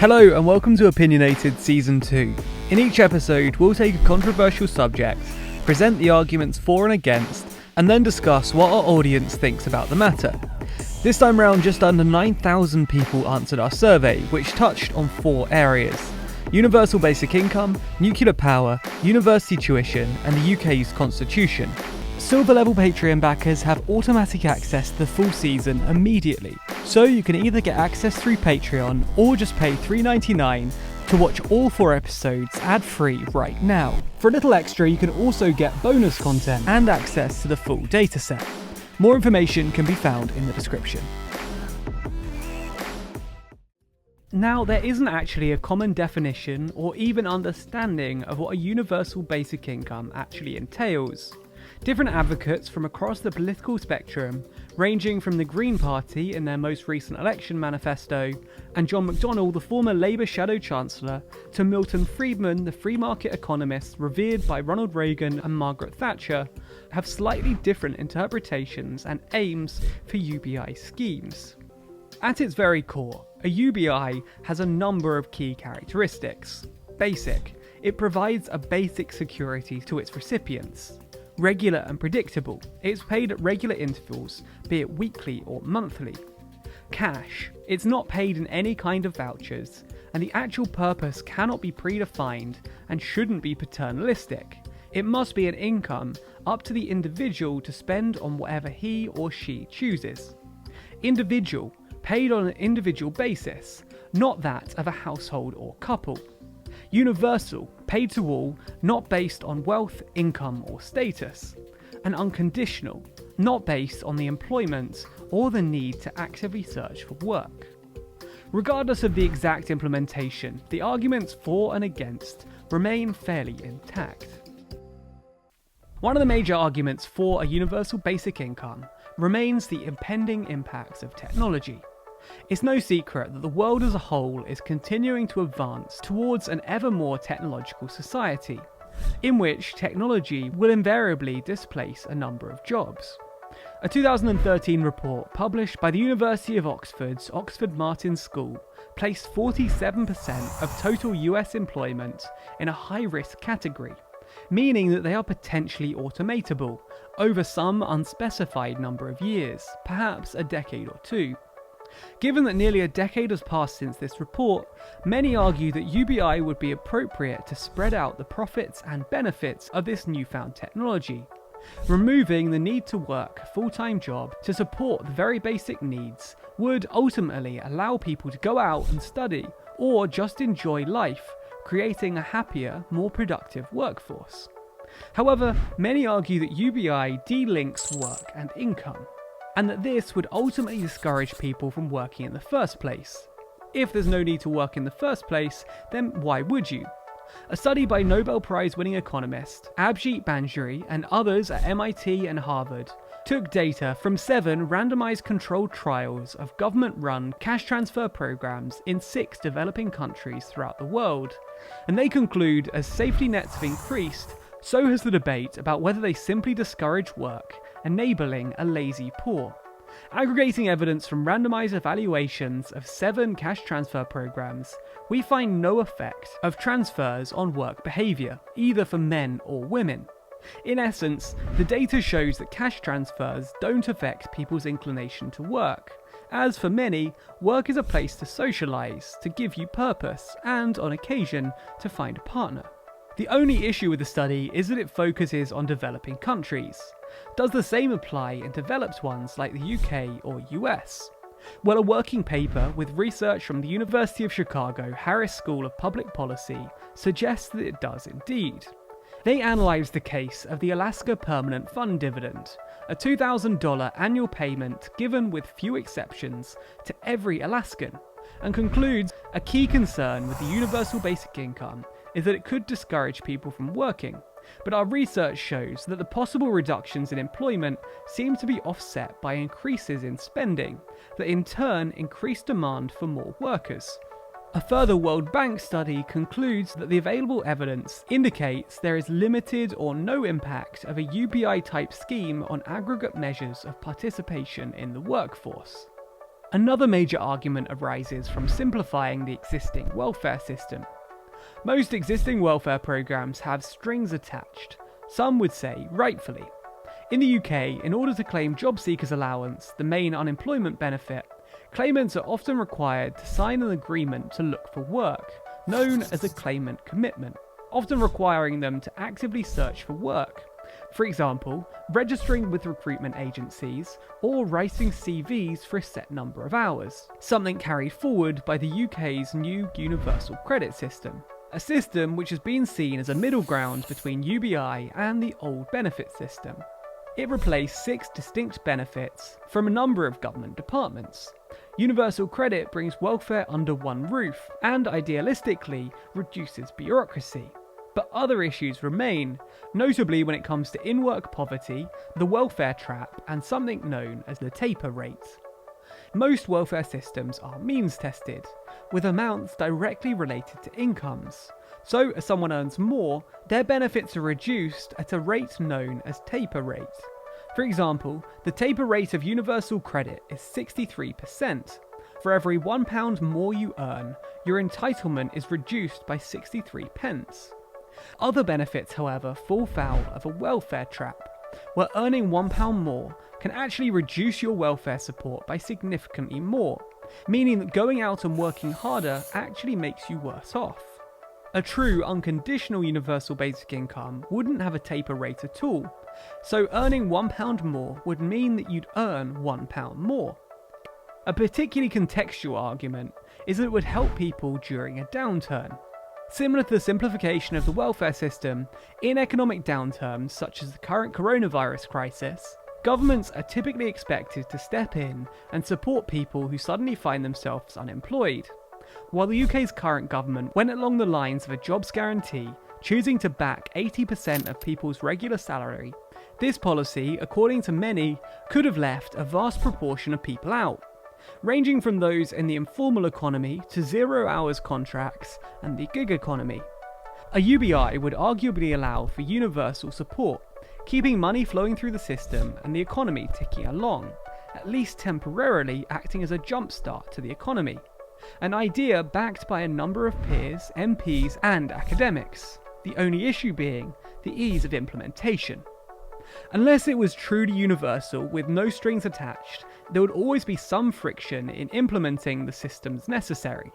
Hello and welcome to Opinionated Season 2. In each episode, we'll take a controversial subject, present the arguments for and against, and then discuss what our audience thinks about the matter. This time round, just under 9,000 people answered our survey, which touched on 4 areas: universal basic income, nuclear power, university tuition, and the UK's constitution. Silver level Patreon backers have automatic access to the full season immediately, so you can either get access through Patreon or just pay $3.99 to watch all 4 episodes ad-free right now. For a little extra, you can also get bonus content and access to the full dataset. More information can be found in the description. Now, there isn't actually a common definition or even understanding of what a universal basic income actually entails. Different advocates from across the political spectrum, ranging from the Green Party in their most recent election manifesto, and John McDonnell, the former Labour Shadow Chancellor, to Milton Friedman, the free market economist revered by Ronald Reagan and Margaret Thatcher, have slightly different interpretations and aims for UBI schemes. At its very core, a UBI has a number of key characteristics. Basic: it provides a basic security to its recipients. Regular and predictable: it's paid at regular intervals, be it weekly or monthly. Cash: it's not paid in any kind of vouchers, and the actual purpose cannot be predefined and shouldn't be paternalistic. It must be an income up to the individual to spend on whatever he or she chooses. Individual: paid on an individual basis, not that of a household or couple. Universal: paid to all, not based on wealth, income or status. And unconditional: not based on the employment or the need to actively search for work. Regardless of the exact implementation, the arguments for and against remain fairly intact. One of the major arguments for a universal basic income remains the impending impacts of technology. It's no secret that the world as a whole is continuing to advance towards an ever more technological society, in which technology will invariably displace a number of jobs. A 2013 report published by the University of Oxford's Oxford Martin School placed 47% of total US employment in a high-risk category, meaning that they are potentially automatable over some unspecified number of years, perhaps a decade or 2. Given that nearly a decade has passed since this report, many argue that UBI would be appropriate to spread out the profits and benefits of this newfound technology, removing the need to work a full-time job to support the very basic needs would ultimately allow people to go out and study or just enjoy life, creating a happier, more productive workforce. However, many argue that UBI delinks work and income, and that this would ultimately discourage people from working in the first place. If there's no need to work in the first place, then why would you? A study by Nobel Prize-winning economist Abhijit Banjari and others at MIT and Harvard took data from 7 randomized controlled trials of government-run cash transfer programs in 6 developing countries throughout the world, and they conclude as safety nets have increased, so has the debate about whether they simply discourage work, enabling a lazy poor. Aggregating evidence from randomized evaluations of 7 cash transfer programs, we find no effect of transfers on work behavior, either for men or women. In essence, the data shows that cash transfers don't affect people's inclination to work, as for many, work is a place to socialize, to give you purpose, and on occasion, to find a partner. The only issue with the study is that it focuses on developing countries. Does the same apply in developed ones like the UK or US? Well, a working paper with research from the University of Chicago Harris School of Public Policy suggests that it does indeed. They analysed the case of the Alaska Permanent Fund Dividend, a $2,000 annual payment given with few exceptions to every Alaskan, and concludes a key concern with the universal basic income is that it could discourage people from working, but our research shows that the possible reductions in employment seem to be offset by increases in spending, that in turn increase demand for more workers. A further World Bank study concludes that the available evidence indicates there is limited or no impact of a UBI-type scheme on aggregate measures of participation in the workforce. Another major argument arises from simplifying the existing welfare system. Most existing welfare programs have strings attached, some would say rightfully. In the UK, in order to claim job seekers allowance, the main unemployment benefit, claimants are often required to sign an agreement to look for work, known as a claimant commitment, often requiring them to actively search for work. For example, registering with recruitment agencies or writing CVs for a set number of hours, something carried forward by the UK's new universal credit system, a system which has been seen as a middle ground between UBI and the old benefit system. It replaced 6 distinct benefits from a number of government departments. Universal credit brings welfare under one roof and, idealistically, reduces bureaucracy. But other issues remain, notably when it comes to in-work poverty, the welfare trap, and something known as the taper rate. Most welfare systems are means tested, with amounts directly related to incomes. So as someone earns more, their benefits are reduced at a rate known as taper rate. For example, the taper rate of universal credit is 63%. For every £1 more you earn, your entitlement is reduced by 63 pence. Other benefits, however, fall foul of a welfare trap, where earning £1 more can actually reduce your welfare support by significantly more, meaning that going out and working harder actually makes you worse off. A true unconditional universal basic income wouldn't have a taper rate at all, so earning £1 more would mean that you'd earn £1 more. A particularly contextual argument is that it would help people during a downturn. Similar to the simplification of the welfare system, in economic downturns such as the current coronavirus crisis, governments are typically expected to step in and support people who suddenly find themselves unemployed. While the UK's current government went along the lines of a jobs guarantee, choosing to back 80% of people's regular salary, this policy, according to many, could have left a vast proportion of people out, ranging from those in the informal economy to 0 hours contracts and the gig economy. A UBI would arguably allow for universal support, keeping money flowing through the system and the economy ticking along, at least temporarily acting as a jumpstart to the economy. An idea backed by a number of peers, MPs and academics, the only issue being the ease of implementation. Unless it was truly universal with no strings attached, there would always be some friction in implementing the systems necessary.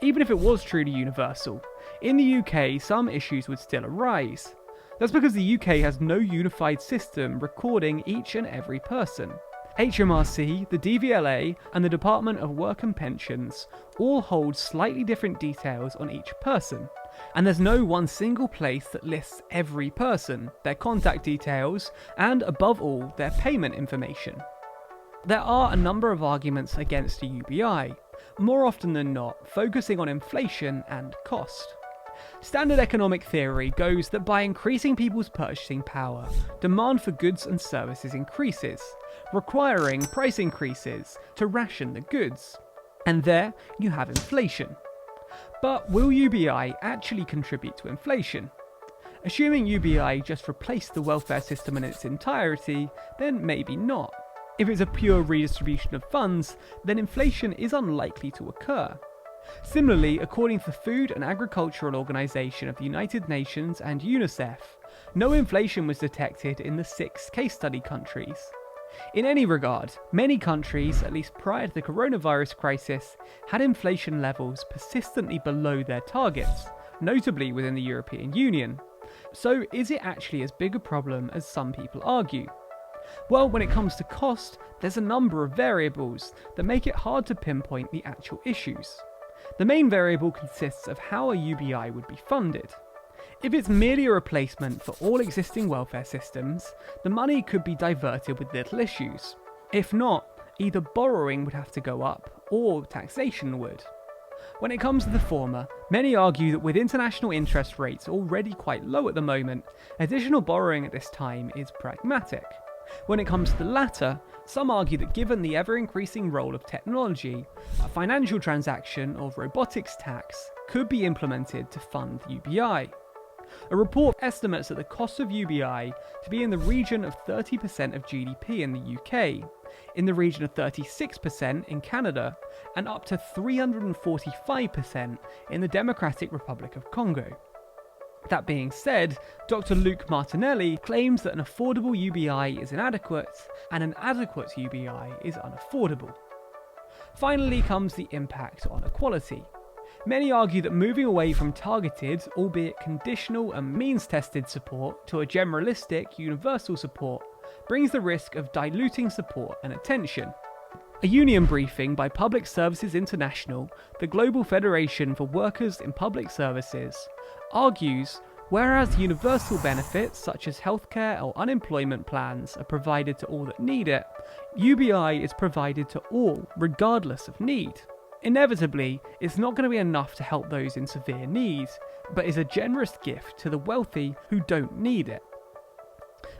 Even if it was truly universal, in the UK some issues would still arise. That's because the UK has no unified system recording each and every person. HMRC, the DVLA, and the Department of Work and Pensions all hold slightly different details on each person, and there's no one single place that lists every person, their contact details, and above all, their payment information. There are a number of arguments against a UBI, more often than not focusing on inflation and cost. Standard economic theory goes that by increasing people's purchasing power, demand for goods and services increases, requiring price increases to ration the goods. And there you have inflation. But will UBI actually contribute to inflation? Assuming UBI just replaced the welfare system in its entirety, then maybe not. If it's a pure redistribution of funds, then inflation is unlikely to occur. Similarly, according to the Food and Agricultural Organization of the United Nations and UNICEF, no inflation was detected in the 6 case study countries. In any regard, many countries, at least prior to the coronavirus crisis, had inflation levels persistently below their targets, notably within the European Union. So is it actually as big a problem as some people argue? Well, when it comes to cost, there's a number of variables that make it hard to pinpoint the actual issues. The main variable consists of how a UBI would be funded. If it's merely a replacement for all existing welfare systems, the money could be diverted with little issues. If not, either borrowing would have to go up, or taxation would. When it comes to the former, many argue that with international interest rates already quite low at the moment, additional borrowing at this time is pragmatic. When it comes to the latter, some argue that given the ever-increasing role of technology, a financial transaction or robotics tax could be implemented to fund UBI. A report estimates that the cost of UBI to be in the region of 30% of GDP in the UK, in the region of 36% in Canada, and up to 345% in the Democratic Republic of Congo. That being said, Dr. Luc Martinelli claims that an affordable UBI is inadequate, and an adequate UBI is unaffordable. Finally comes the impact on equality. Many argue that moving away from targeted, albeit conditional and means-tested support to a generalistic, universal support brings the risk of diluting support and attention. A union briefing by Public Services International, the Global Federation for Workers in Public Services, argues whereas universal benefits such as healthcare or unemployment plans are provided to all that need it, UBI is provided to all regardless of need. Inevitably, it's not going to be enough to help those in severe need, but is a generous gift to the wealthy who don't need it.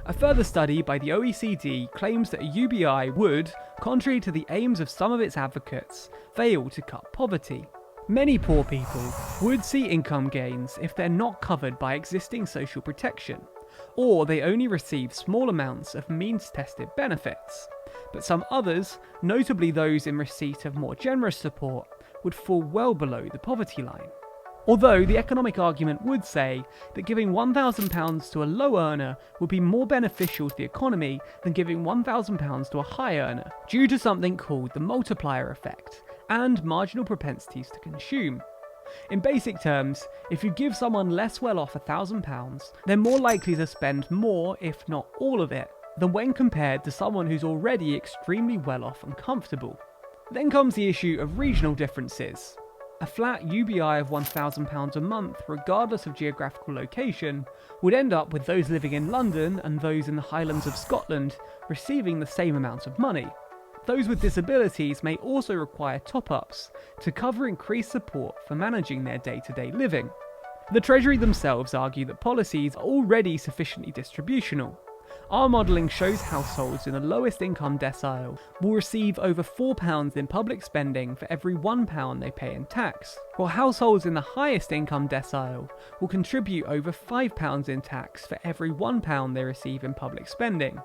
A further study by the OECD claims that a UBI would, contrary to the aims of some of its advocates, fail to cut poverty. Many poor people would see income gains if they're not covered by existing social protection, or they only receive small amounts of means-tested benefits. But some others, notably those in receipt of more generous support, would fall well below the poverty line. Although the economic argument would say that giving £1,000 to a low earner would be more beneficial to the economy than giving £1,000 to a high earner, due to something called the multiplier effect and marginal propensities to consume. In basic terms, if you give someone less well off £1,000, they're more likely to spend more, if not all of it, than when compared to someone who's already extremely well off and comfortable. Then comes the issue of regional differences. A flat UBI of £1,000 a month, regardless of geographical location, would end up with those living in London and those in the Highlands of Scotland receiving the same amount of money. Those with disabilities may also require top-ups to cover increased support for managing their day-to-day living. The Treasury themselves argue that policies are already sufficiently distributional. Our modelling shows households in the lowest income decile will receive over £4 in public spending for every £1 they pay in tax, while households in the highest income decile will contribute over £5 in tax for every £1 they receive in public spending,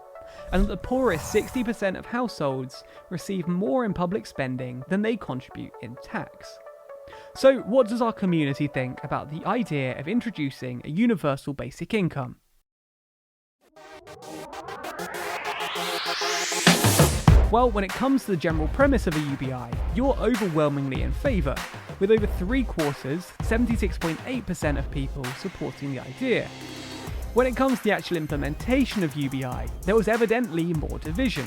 and that the poorest 60% of households receive more in public spending than they contribute in tax. So what does our community think about the idea of introducing a universal basic income? Well, when it comes to the general premise of a UBI, you're overwhelmingly in favour, with over 3/4, 76.8% of people supporting the idea. When it comes to the actual implementation of UBI, there was evidently more division.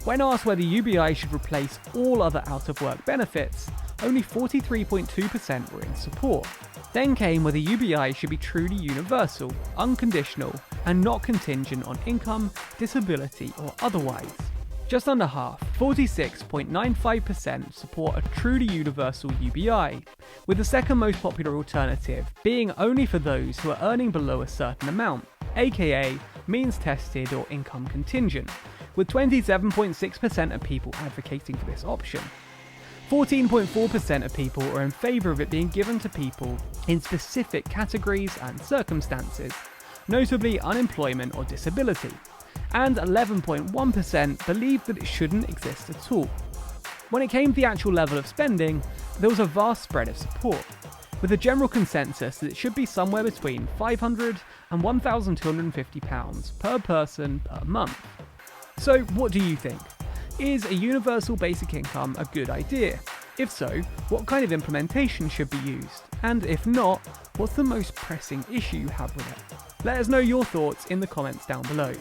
When asked whether UBI should replace all other out-of-work benefits, only 43.2% were in support. Then came whether UBI should be truly universal, unconditional, and not contingent on income, disability, or otherwise. Just under half, 46.95%, support a truly universal UBI, with the second most popular alternative being only for those who are earning below a certain amount, aka means tested or income contingent, with 27.6% of people advocating for this option. 14.4% of people are in favour of it being given to people in specific categories and circumstances, notably unemployment or disability, and 11.1% believed that it shouldn't exist at all. When it came to the actual level of spending, there was a vast spread of support, with a general consensus that it should be somewhere between £500 and £1,250 per person per month. So what do you think? Is a universal basic income a good idea? If so, what kind of implementation should be used? And if not, what's the most pressing issue you have with it? Let us know your thoughts in the comments down below.